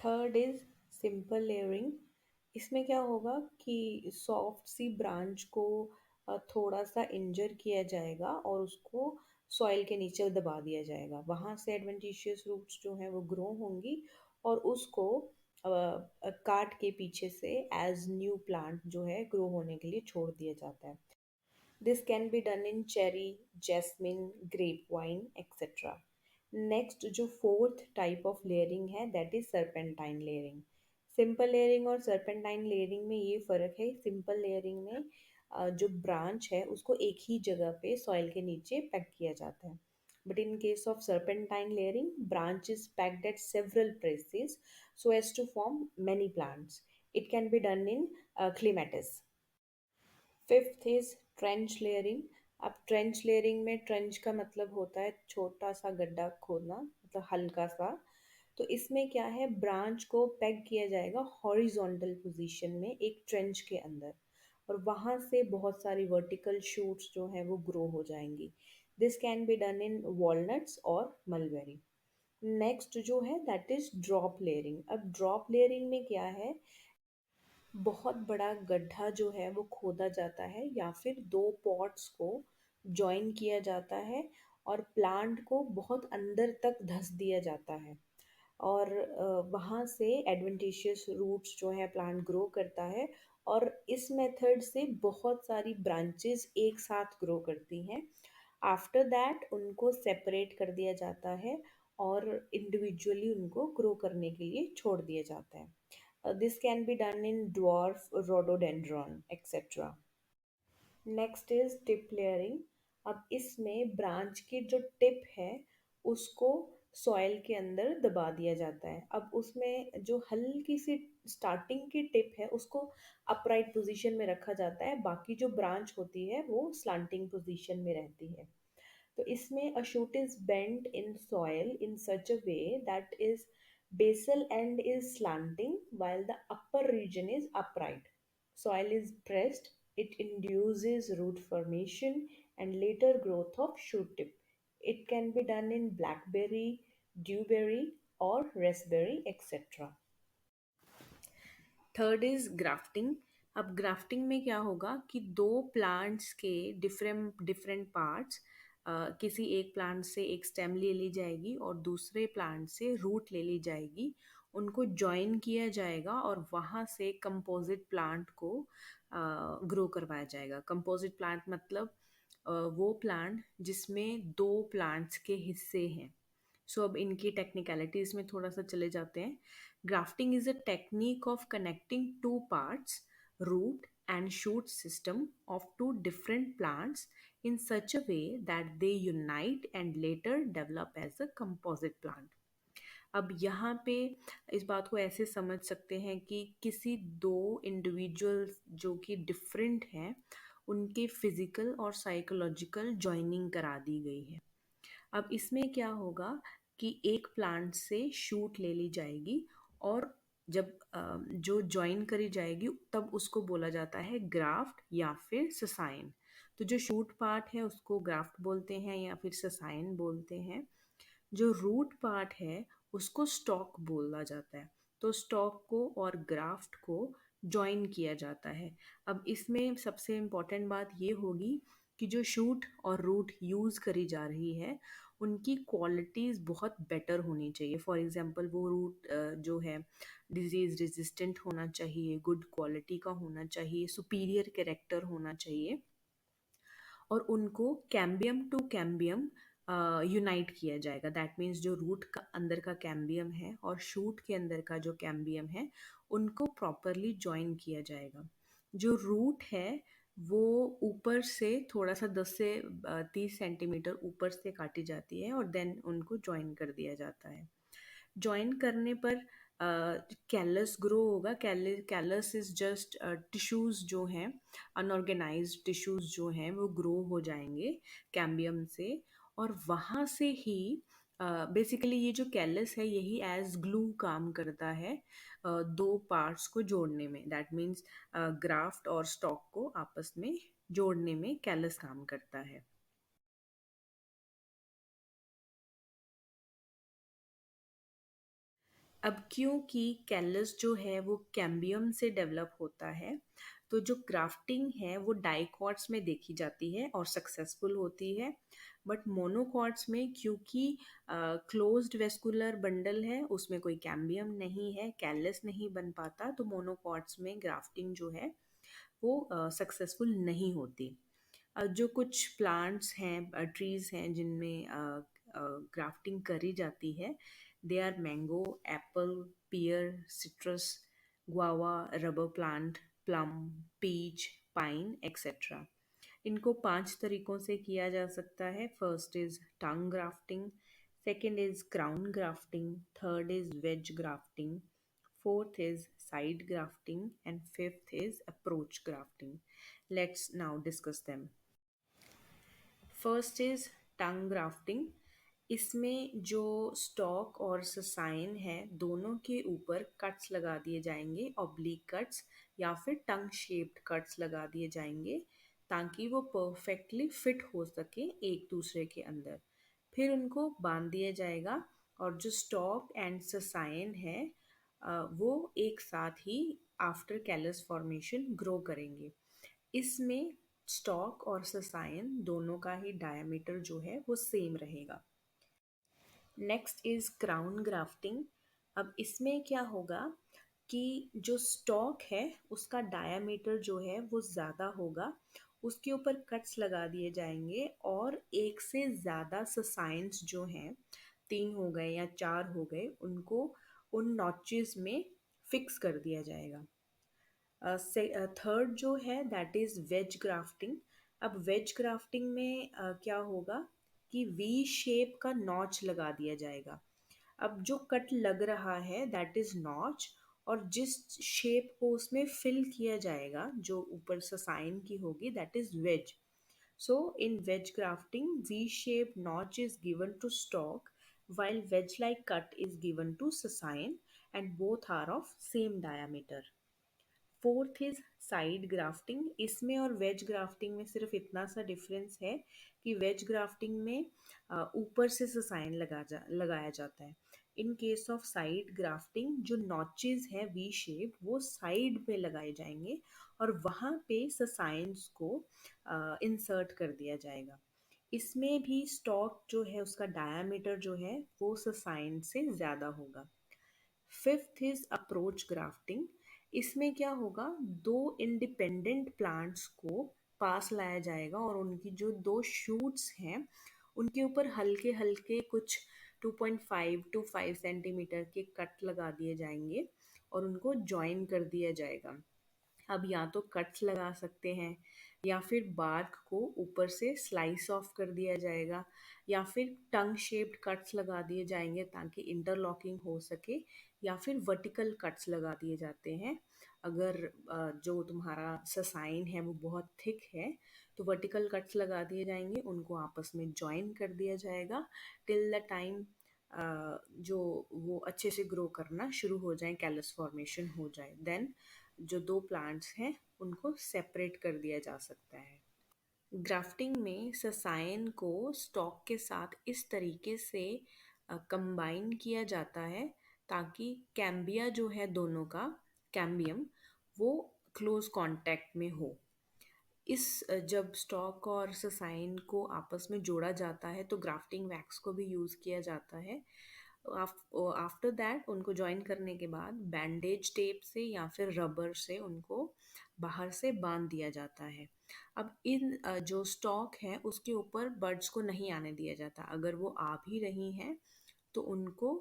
Third is simple layering. इसमें क्या होगा कि सॉफ्ट सी ब्रांच को थोड़ा सा इंजर किया जाएगा और उसको सॉइल के नीचे दबा दिया जाएगा। वहाँ से एडवेंटिशियस रूट्स जो हैं वो ग्रो होंगी और उसको काट के पीछे से एज न्यू प्लांट जो है ग्रो होने के लिए छोड़ दिया जाता है। This can be done in cherry, jasmine, grape vine etcetera. Next जो फोर्थ टाइप ऑफ लेयरिंग है that is serpentine layering. Simple layering और सर्पेंटाइन लेयरिंग में ये फ़र्क है, सिंपल लेयरिंग में जो ब्रांच है उसको एक ही जगह पे सॉइल के नीचे पैक किया जाता है। But in case of serpentine layering, branch is packed at several places so as to form many plants. It can be done in clematis. Fifth is trench layering. अब ट्रेंच लेयरिंग में trench का मतलब होता है छोटा सा गड्ढा खोदना, मतलब हल्का सा। तो इसमें क्या है, ब्रांच को पैक किया जाएगा हॉरिजॉन्टल पोजीशन में एक ट्रेंच के अंदर और वहाँ से बहुत सारी वर्टिकल शूट्स जो हैं वो ग्रो हो जाएंगी। This can be done in walnuts और मलबेरी। नेक्स्ट जो है दैट इज ड्रॉप लेयरिंग। अब ड्रॉप लेयरिंग में क्या है, बहुत बड़ा गड्ढा जो है वो खोदा जाता है या फिर दो पॉट्स को जॉइन किया जाता है और प्लांट को बहुत अंदर तक धंस दिया जाता है और वहाँ से एडवेंटिशियस रूट्स जो है प्लांट ग्रो करता है और इस मेथड से बहुत सारी ब्रांचेस एक साथ ग्रो करती हैं। आफ्टर दैट उनको सेपरेट कर दिया जाता है और इंडिविजुअली उनको ग्रो करने के लिए छोड़ दिया जाता है। This can be done in dwarf rhododendron etc. Next is tip layering. अब इसमें ब्रांच की जो टिप है उसको सॉइल के अंदर दबा दिया जाता है। अब उसमें जो हल्की सी स्टार्टिंग की टिप है उसको अपराइट पोजीशन में रखा जाता है, बाकी जो ब्रांच होती है वो स्लांटिंग पोजीशन में रहती है। तो इसमें a shoot is bent in soil in such a way that is basal end is slanting while the upper region is upright. Soil is pressed, it induces root formation and later growth of shoot tip. It can be done in blackberry, dewberry or raspberry etc. Third is grafting. अब grafting में क्या होगा कि दो plants के different different parts, किसी एक plant से एक स्टेम ले ली जाएगी और दूसरे प्लांट से रूट ले ली जाएगी, उनको जॉइन किया जाएगा और वहाँ से कंपोजिट प्लांट को ग्रो करवाया जाएगा। कंपोजिट प्लांट मतलब वो प्लांट जिसमें दो प्लांट्स के हिस्से हैं। सो अब इनकी टेक्निकलिटीज में थोड़ा सा चले जाते हैं। Grafting is a technique of connecting two parts, root and shoot system of two different plants in such a way that they unite and later develop as a composite plant. अब यहाँ पे इस बात को ऐसे समझ सकते हैं कि किसी दो इंडिविजुअल्स जो कि डिफरेंट हैं उनके फिजिकल और साइकोलॉजिकल जॉइनिंग करा दी गई है। अब इसमें क्या होगा कि एक प्लांट से शूट ले ली जाएगी और जब जो जॉइन करी जाएगी तब उसको बोला जाता है ग्राफ्ट या फिर ससाइन। तो जो शूट पार्ट है उसको ग्राफ्ट बोलते हैं या फिर ससाइन बोलते हैं। जो रूट पार्ट है उसको स्टॉक बोला जाता है। तो स्टॉक को और ग्राफ्ट को जॉइन किया जाता है। अब इसमें सबसे इम्पॉर्टेंट बात ये होगी कि जो शूट और रूट यूज़ करी जा रही है उनकी क्वालिटीज़ बहुत बेटर होनी चाहिए। फॉर एग्जांपल वो रूट जो है डिजीज़ रेजिस्टेंट होना चाहिए, गुड क्वालिटी का होना चाहिए, सुपीरियर कैरेक्टर होना चाहिए और उनको कैम्बियम टू कैम्बियम यूनाइट किया जाएगा। दैट मीन्स जो रूट का अंदर का कैम्बियम है और शूट के अंदर का जो कैम्बियम है उनको प्रॉपरली जॉइन किया जाएगा। जो रूट है वो ऊपर से थोड़ा सा 10 से 30 सेंटीमीटर ऊपर से काटी जाती है और देन उनको जॉइन कर दिया जाता है। जॉइन करने पर कैलस ग्रो होगा। कैलस इज जस्ट टिश्यूज जो हैं, अनऑर्गेनाइज्ड टिश्यूज जो हैं वो ग्रो हो जाएंगे कैम्बियम से और वहाँ से ही बेसिकली ये जो कैलस है यही एज ग्लू काम करता है दो पार्ट्स को जोड़ने में। दैट मीन्स ग्राफ्ट और स्टॉक को आपस में जोड़ने में कैलस काम करता है। अब क्योंकि कैलस जो है वो कैम्बियम से डेवलप होता है, तो जो ग्राफ्टिंग है वो डाइकॉट्स में देखी जाती है और सक्सेसफुल होती है। बट मोनोकॉट्स में क्योंकि क्लोज्ड वेस्कुलर बंडल है, उसमें कोई कैम्बियम नहीं है, कैलस नहीं बन पाता, तो मोनोकॉट्स में ग्राफ्टिंग जो है वो सक्सेसफुल नहीं होती। जो कुछ प्लांट्स हैं, ट्रीज हैं जिनमें ग्राफ्टिंग करी जाती है, they are mango, apple, pear, citrus, guava, rubber plant, plum, peach, pine etcetera. इनको 5 तरीकों से किया जा सकता है। First is tongue grafting, second is crown grafting, third is wedge grafting, fourth is side grafting, and fifth is approach grafting. Let's now discuss them. First is tongue grafting. इसमें जो stock और ससाइन है दोनों के ऊपर कट्स लगा दिए जाएंगे, ऑब्लिक कट्स या फिर टंग शेप्ड कट्स लगा दिए जाएंगे, ताकि वो परफेक्टली फिट हो सके एक दूसरे के अंदर। फिर उनको बांध दिया जाएगा और जो स्टॉक एंड ससाइन है वो एक साथ ही आफ्टर कैलस फॉर्मेशन ग्रो करेंगे। इसमें स्टॉक और ससाइन दोनों का ही डायमीटर जो है वो सेम रहेगा। Next is crown grafting. अब इसमें क्या होगा कि जो स्टॉक है उसका डायमीटर जो है वो ज़्यादा होगा, उसके ऊपर कट्स लगा दिए जाएंगे और एक से ज़्यादा ससाइंस जो हैं, 3 हो गए या 4 हो गए, उनको उन नॉचेस में फिक्स कर दिया जाएगा। थर्ड जो है दैट इज़ वेज ग्राफ्टिंग। अब वेज ग्राफ्टिंग में क्या होगा कि वी शेप का नॉच लगा दिया जाएगा। अब जो कट लग रहा है दैट इज़ नॉच, और जिस शेप को उसमें फिल किया जाएगा जो ऊपर ससाइन की होगी that is wedge. So in wedge grafting, V-shaped notch is given to stalk while wedge-like cut is given to sessile, and both are of same diameter. Fourth is side grafting. इसमें और veg grafting में सिर्फ इतना सा difference है कि veg grafting में ऊपर से ससाइन लगाया जाता है। इन केस ऑफ साइड ग्राफ्टिंग जो नॉचेस है वी शेप वो साइड पे लगाए जाएंगे और वहाँ पे ससाइंस को इंसर्ट कर दिया जाएगा। इसमें भी स्टॉक जो है उसका डायामीटर जो है वो ससाइन से ज़्यादा होगा। Fifth is approach grafting. इसमें क्या होगा, दो इंडिपेंडेंट प्लांट्स को पास लाया जाएगा और उनकी जो दो शूट्स हैं उनके ऊपर हल्के हल्के कुछ 2.5 टू 5 सेंटीमीटर के कट लगा दिए जाएंगे और उनको ज्वाइन कर दिया जाएगा। अब या तो कट्स लगा सकते हैं या फिर बार्क को ऊपर से स्लाइस ऑफ कर दिया जाएगा या फिर टंग शेप्ड कट्स लगा दिए जाएंगे ताकि इंटरलॉकिंग हो सके, या फिर वर्टिकल कट्स लगा दिए जाते हैं। अगर जो तुम्हारा ससाइन है वो बहुत थिक है तो वर्टिकल कट्स लगा दिए जाएंगे, उनको आपस में जॉइन कर दिया जाएगा टिल द टाइम जो वो अच्छे से ग्रो करना शुरू हो जाए, कैलस फॉर्मेशन हो जाए, देन जो दो प्लांट्स हैं उनको सेपरेट कर दिया जा सकता है। ग्राफ्टिंग में ससायन को स्टॉक के साथ इस तरीके से कंबाइन किया जाता है ताकि कैम्बिया जो है दोनों का, कैम्बियम, वो क्लोज कांटेक्ट में हो। जब स्टॉक और ससाइन को आपस में जोड़ा जाता है तो ग्राफ्टिंग वैक्स को भी यूज़ किया जाता है। आफ्टर दैट उनको ज्वाइन करने के बाद बैंडेज टेप से या फिर रबर से उनको बाहर से बांध दिया जाता है। अब इन जो स्टॉक है उसके ऊपर बर्ड्स को नहीं आने दिया जाता, अगर वो आ भी रही हैं तो उनको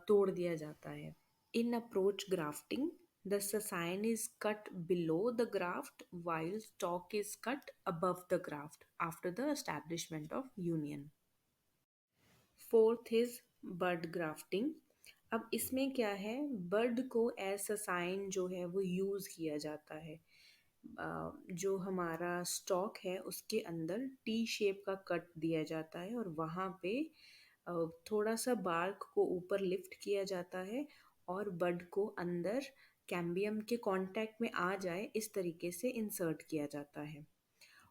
तोड़ दिया जाता है। In approach grafting, the scion is cut below the graft while stalk is cut above the graft after the establishment of union. Fourth is bud grafting. अब इसमें क्या है, बर्ड को एज ससाइन जो है वो यूज़ किया जाता है। जो हमारा स्टॉक है उसके अंदर टी शेप का कट दिया जाता है और वहाँ पे थोड़ा सा बार्क को ऊपर लिफ्ट किया जाता है और बड को अंदर कैम्बियम के कांटेक्ट में आ जाए इस तरीके से इंसर्ट किया जाता है।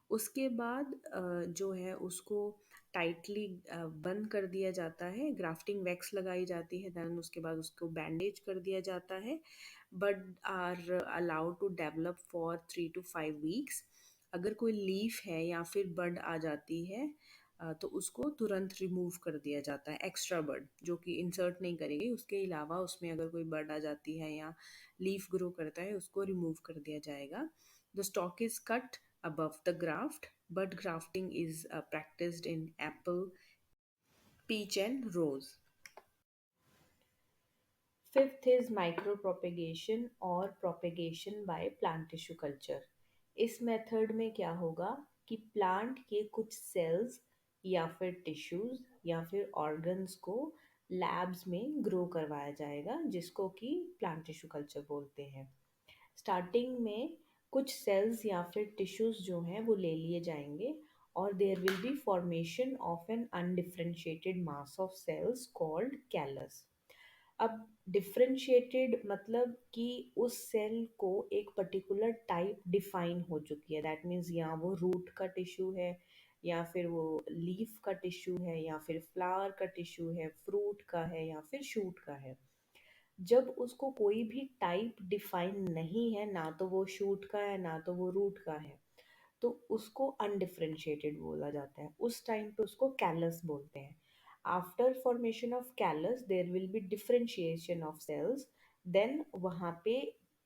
उसके बाद जो है उसको टाइटली बंद कर दिया जाता है, ग्राफ्टिंग वैक्स लगाई जाती है, देन उसके बाद उसको बैंडेज कर दिया जाता है। Bud are allowed to develop for 3 to 5 weeks. अगर कोई लीफ है या फिर बड आ जाती है तो उसको तुरंत रिमूव कर दिया जाता है, एक्स्ट्रा बड जो कि इंसर्ट नहीं करेगी, उसके अलावा उसमें अगर कोई बड आ जाती है या लीफ ग्रो करता है उसको रिमूव कर दिया जाएगा। The stock is cut above the graft. Bud grafting is practiced in apple, peach, and rose. Fifth is micropropagation और propagation by plant tissue culture. इस मेथड में क्या होगा कि प्लांट के कुछ सेल्स या फिर टिश्यूज या फिर ऑर्गन्स को लैब्स में ग्रो करवाया जाएगा, जिसको कि प्लांट टिश्यू कल्चर बोलते हैं। स्टार्टिंग में कुछ सेल्स या फिर टिश्यूज जो हैं वो ले लिए जाएंगे और there will be formation of an undifferentiated mass of cells called callus. अब डिफरेंशिएटेड मतलब कि उस सेल को एक पर्टिकुलर टाइप डिफाइन हो चुकी है, दैट मीन्स या वो रूट का टिश्यू है या फिर वो लीफ का टिश्यू है या फिर फ्लावर का टिश्यू है, फ्रूट का है या फिर शूट का है। जब उसको कोई भी टाइप डिफाइन नहीं है, ना तो वो शूट का है ना तो वो रूट का है, तो उसको अनडिफरेंशिएटेड बोला जाता है। उस टाइम पे उसको कैलस बोलते हैं। After formation of callus there will be differentiation of cells, then वहाँ पे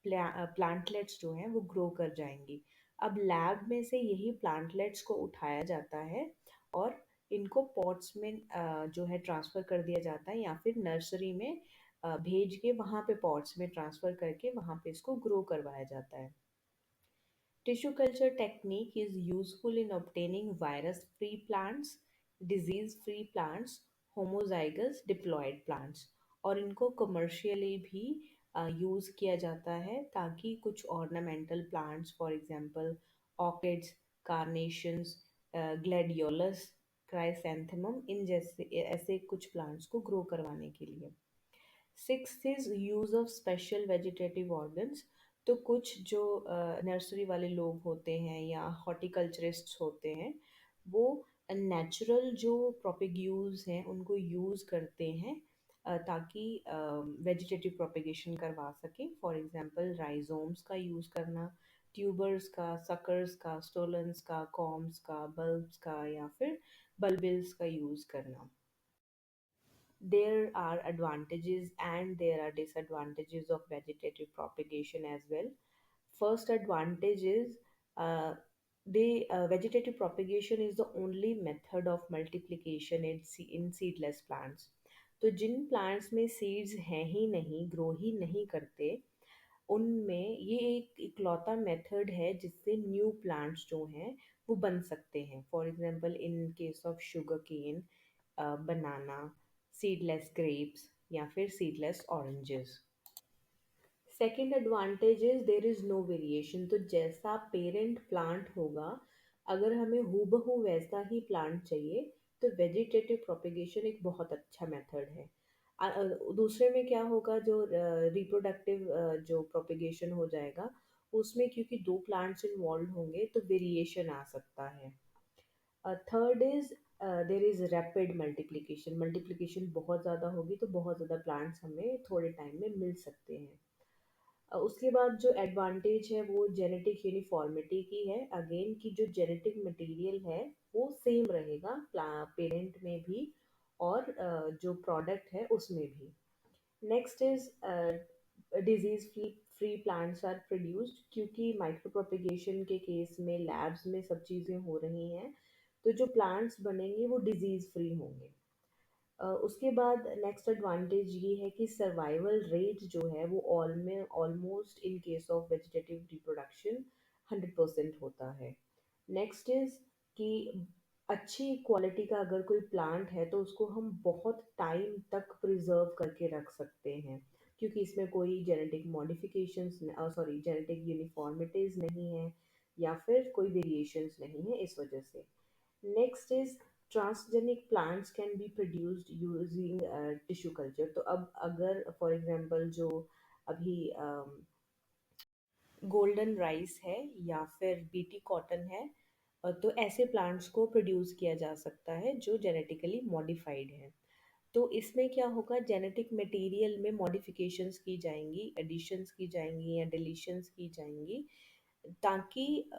प्लांटलेट्स जो हैं वो ग्रो कर जाएंगी। अब लैब में से यही प्लांटलेट्स को उठाया जाता है और इनको पॉट्स में जो है ट्रांसफ़र कर दिया जाता है या फिर नर्सरी में भेज के वहाँ पे पॉट्स में ट्रांसफ़र करके वहाँ पे इसको ग्रो करवाया जाता है। Tissue culture technique is useful in obtaining virus-free plants, disease-free plants, homozygous diploid plants, और इनको कमर्शियली भी यूज़ किया जाता है ताकि कुछ ornamental plants, for example orchids, carnations, gladiolus, chrysanthemum, इन जैसे ऐसे कुछ प्लांट्स को ग्रो करवाने के लिए। Sixth is use of special vegetative organs. तो कुछ जो नर्सरी वाले लोग होते हैं या हॉर्टिकल्चरिस्ट्स होते हैं, वो नेचुरल जो प्रोपेग्यूल्स हैं उनको यूज़ करते हैं ताकि वेजिटेटिव प्रोपेगेशन करवा सकें। फॉर एग्जांपल राइजोम्स का यूज़ करना, ट्यूबर्स का, सकर्स का, स्टोलन्स का, कॉम्स का, बल्ब्स का या फिर बल्बिल्स का यूज़ करना। There are advantages and there are disadvantages of vegetative propagation as well. First advantage is the vegetative propagation is the only method of multiplication in seedless plants. तो जिन plants में seeds हैं ही नहीं, grow ही नहीं करते, उनमें ये एक इकलौता मेथड है जिससे न्यू प्लांट्स जो हैं वो बन सकते हैं। For example in case of sugar cane, banana, seedless grapes या फिर seedless oranges. Second advantage is there is no variation. तो जैसा पेरेंट प्लांट होगा, अगर हमें हूबहू वैसा ही प्लांट चाहिए तो वेजिटेटिव प्रोपेगेशन एक बहुत अच्छा मेथड है। दूसरे में क्या होगा, जो रिप्रोडक्टिव जो प्रोपेगेशन हो जाएगा उसमें क्योंकि दो प्लांट्स इन्वॉल्व होंगे तो वेरिएशन आ सकता है। Third is there is rapid multiplication. Multiplication बहुत ज़्यादा होगी तो बहुत ज़्यादा प्लांट्स हमें थोड़े टाइम में मिल सकते हैं। उसके बाद जो एडवांटेज है वो जेनेटिक यूनिफॉर्मिटी की है, अगेन कि जो जेनेटिक मटेरियल है वो सेम रहेगा पेरेंट में भी और जो प्रोडक्ट है उसमें भी। Next is disease free plants are produced. क्योंकि माइक्रो प्रोपिगेशन के केस में लैब्स में सब चीज़ें हो रही हैं, तो जो प्लांट्स बनेंगे वो डिजीज फ्री होंगे। उसके बाद नेक्स्ट एडवांटेज ये है कि सर्वाइवल रेट जो है वो ऑल में almost in case of vegetative reproduction 100% होता है। नेक्स्ट इज कि अच्छी क्वालिटी का अगर कोई प्लांट है तो उसको हम बहुत टाइम तक प्रिजर्व करके रख सकते हैं, क्योंकि इसमें कोई जेनेटिक मॉडिफिकेशंस सॉरी जेनेटिक यूनिफॉर्मिटीज नहीं है या फिर कोई वेरिएशंस नहीं है इस वजह से। Next is transgenic plants can be produced using tissue culture. तो अब अगर फॉर एग्जांपल जो अभी गोल्डन राइस है या फिर बीटी कॉटन है, तो ऐसे प्लांट्स को प्रोड्यूस किया जा सकता है जो जेनेटिकली मॉडिफाइड है। तो इसमें क्या होगा, जेनेटिक मटेरियल में मॉडिफिकेशंस की जाएंगी, एडिशंस की जाएंगी या डिलीशंस की जाएंगी, ताकि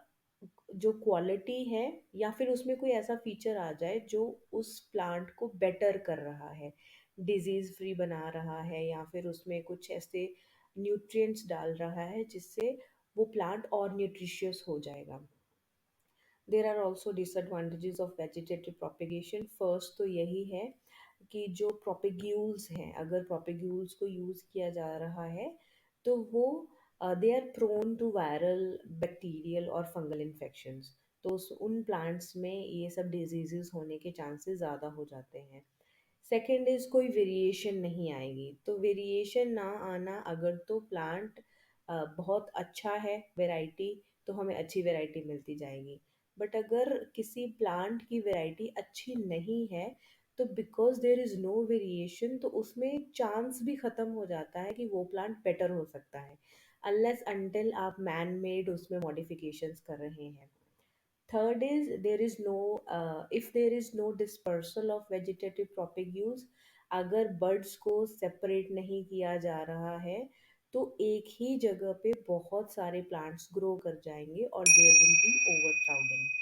जो क्वालिटी है या फिर उसमें कोई ऐसा फीचर आ जाए जो उस प्लांट को बेटर कर रहा है, डिजीज फ्री बना रहा है, या फिर उसमें कुछ ऐसे न्यूट्रिएंट्स डाल रहा है जिससे वो प्लांट और न्यूट्रिशियस हो जाएगा। There are also disadvantages of vegetative propagation. First तो यही है कि जो प्रोपिग्यूल्स हैं, अगर प्रोपिग्यूल्स को यूज़ किया जा रहा है तो वो they are prone to viral, bacterial और फंगल इन्फेक्शंस। तो उन प्लांट्स में ये सब डिजीजेस होने के चांसेस ज़्यादा हो जाते हैं। सेकेंड इज़ कोई वेरिएशन नहीं आएगी। तो वेरिएशन ना आना, अगर तो प्लांट बहुत अच्छा है वैरायटी, तो हमें अच्छी वैरायटी मिलती जाएगी। बट अगर किसी प्लांट की वैरायटी अच्छी नहीं है, तो because there is no variation, तो उसमें चांस भी ख़त्म हो जाता है कि वो प्लांट बेटर हो सकता है, अनलेस अनटिल आप मैन मेड उसमें मॉडिफिकेशंस कर रहे हैं। Third is there is no if there is no dispersal of vegetative propagules, अगर बर्ड्स को सेपरेट नहीं किया जा रहा है तो एक ही जगह पे बहुत सारे प्लांट्स ग्रो कर जाएंगे और there will be over crowding.